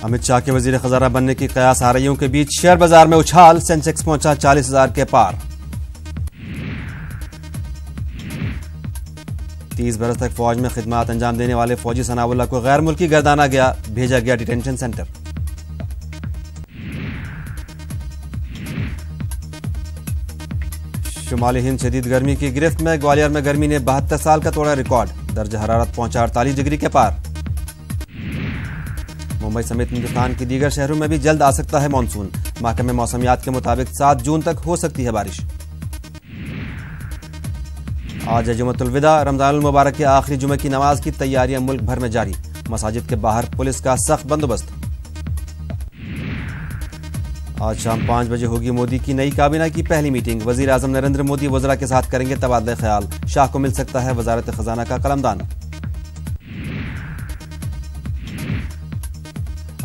अमित शाह के वजीर खजाना बनने की कयास आरइयों के बीच शेयर बाजार में उछाल, सेंसेक्स पहुंचा 40,000 के पार। 30 बरस तक फौज में खिदमत अंजाम देने वाले फौजी सनाउल्लाह को गैर मुल्की गर्दाना गया, भेजा गया डिटेंशन सेंटर। शुमाली हिंद शदीद गर्मी की गिरफ्त में, ग्वालियर में गर्मी ने 72 साल का तोड़ा रिकॉर्ड, दर्ज हरारत पहुंचा 48 डिग्री के पार। मुंबई समेत हिंदुस्तान के दीगर शहरों में भी जल्द आ सकता है मानसून, महकमे मौसमियात के मुताबिक 7 जून तक हो सकती है बारिश। आज है जुमअतुल विदा, रमजानुल मुबारक के आखिरी जुमे की नमाज की तैयारियां मुल्क भर में जारी, मसाजिद के बाहर पुलिस का सख्त बंदोबस्त। आज शाम 5 बजे होगी मोदी की नई काबीना की पहली मीटिंग, वजीर आजम नरेंद्र मोदी वज़रा के साथ करेंगे तबादला ख्याल, शाह को मिल सकता है वजारत खजाना का कलमदान।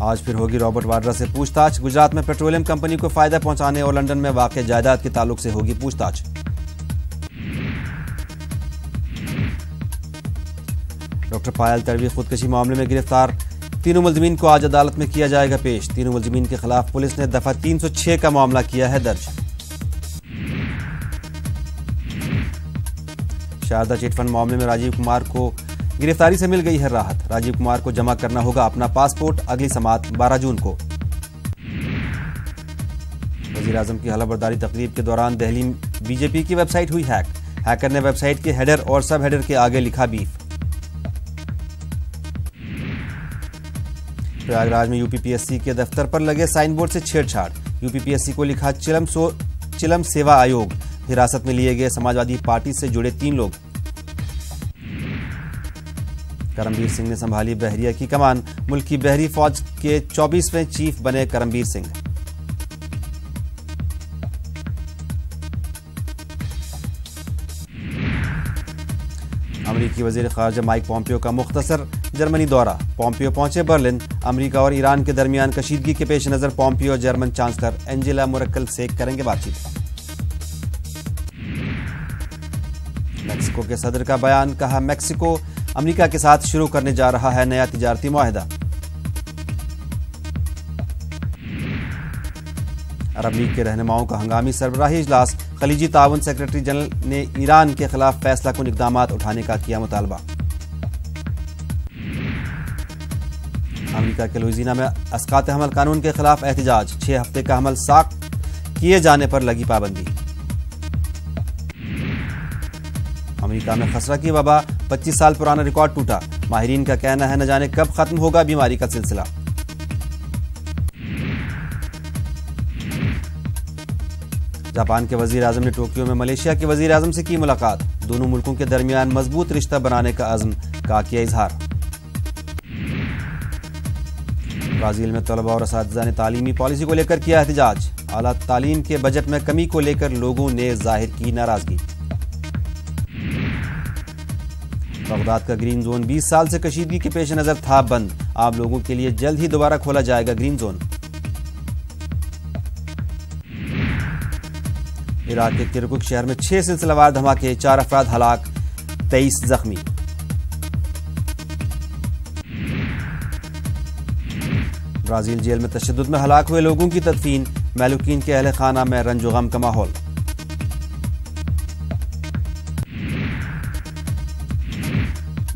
आज फिर होगी रॉबर्ट वाड्रा से पूछताछ, गुजरात में पेट्रोलियम कंपनी को फायदा पहुंचाने और लंदन में वाक़ जायदाद के ताल्लुक से होगी पूछताछ। डॉक्टर पायल तड़वी खुदकशी मामले में गिरफ्तार, तीनों मुलजिमीन को आज अदालत में किया जाएगा पेश। तीनों मुलजिमीन के खिलाफ पुलिस ने दफा 306 का मामला किया है दर्ज। शारदा चिटफंड मामले में राजीव कुमार को गिरफ्तारी से मिल गई है राहत, राजीव कुमार को जमा करना होगा अपना पासपोर्ट, अगली समाअत 12 जून को। वजीर आजम की हलफबरदारी तकरीब के दौरान दिल्ली बीजेपी की वेबसाइट हुई हैक, हैकर ने वेबसाइट के हेडर और सब हेडर के आगे लिखा बीफ। प्रयागराज में यूपीपीएससी के दफ्तर पर लगे साइन बोर्ड से छेड़छाड़, यूपीपीएससी को लिखा चिलम सेवा आयोग, हिरासत में लिए गए समाजवादी पार्टी से जुड़े 3 लोग। करमबीर सिंह ने संभाली बहरिया की कमान, मुल्क की बहरी फौज के 24वें चीफ बने करमबीर सिंह। अमेरिकी वजीर खारजा माइक पॉम्पियो का मुख्तसर जर्मनी दौरा, पॉम्पियो पहुंचे बर्लिन, अमेरिका और ईरान के दरमियान कशीदगी के पेश नजर Pompeo German chancellor Angela Merkel से करेंगे बातचीत। मेक्सिको के सदर का बयान, कहा मेक्सिको अमेरिका के साथ शुरू करने जा रहा है नया तिजारती मुआहिदा। अरब लीग के रहनुमाओं का हंगामी सरबराही इजलास, खलीजी ताउन सेक्रेटरी जनरल ने ईरान के खिलाफ फैसला कुन इक़दामात उठाने का किया मुतालबा। अमेरिका के लुइजियाना में अस्कात हमल कानून के खिलाफ एहतजाज, 6 हफ्ते का हमल साख किए जाने पर लगी पाबंदी। अमेरिका में खसरा की वबा, 25 साल पुराना रिकॉर्ड टूटा, माहिरीन का कहना है न जाने कब खत्म होगा बीमारी का सिलसिला। जापान के वजीर आजम ने टोक्यो में मलेशिया के वजीर आजम से की मुलाकात, दोनों मुल्कों के दरमियान मजबूत रिश्ता बनाने का अज़्म का किया इजहार। ब्राजील में तलबा और असातिज़ा ने तालीमी पॉलिसी को लेकर किया एहतजाज, आला तालीम के बजट में कमी को लेकर लोगों ने जाहिर की नाराजगी। बगदाद का ग्रीन जोन 20 साल से कशीदगी के पेश नजर था बंद, आम लोगों के लिए जल्द ही दोबारा खोला जाएगा ग्रीन जोन। इराक के किरकुक शहर में 6 सिलसिलावार धमाके, 4 अफराद हलाक, 23 जख्मी। ब्राजील जेल में तशद्दुद में हलाक हुए लोगों की तदफीन, महलूकीन के अहले खाना में रंजो गम का माहौल।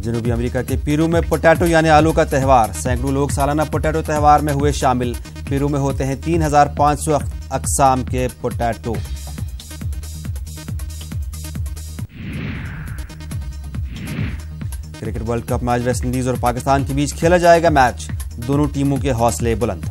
जनूबी अमेरिका के पेरू में पोटैटो यानी आलू का त्यौहार, सैकड़ों लोग सालाना पोटैटो त्यौहार में हुए शामिल। पेरू में होते हैं 3,500 अक़साम के पोटैटो। क्रिकेट वर्ल्ड कप में आज वेस्टइंडीज और पाकिस्तान के बीच खेला जाएगा मैच, दोनों टीमों के हौसले बुलंद।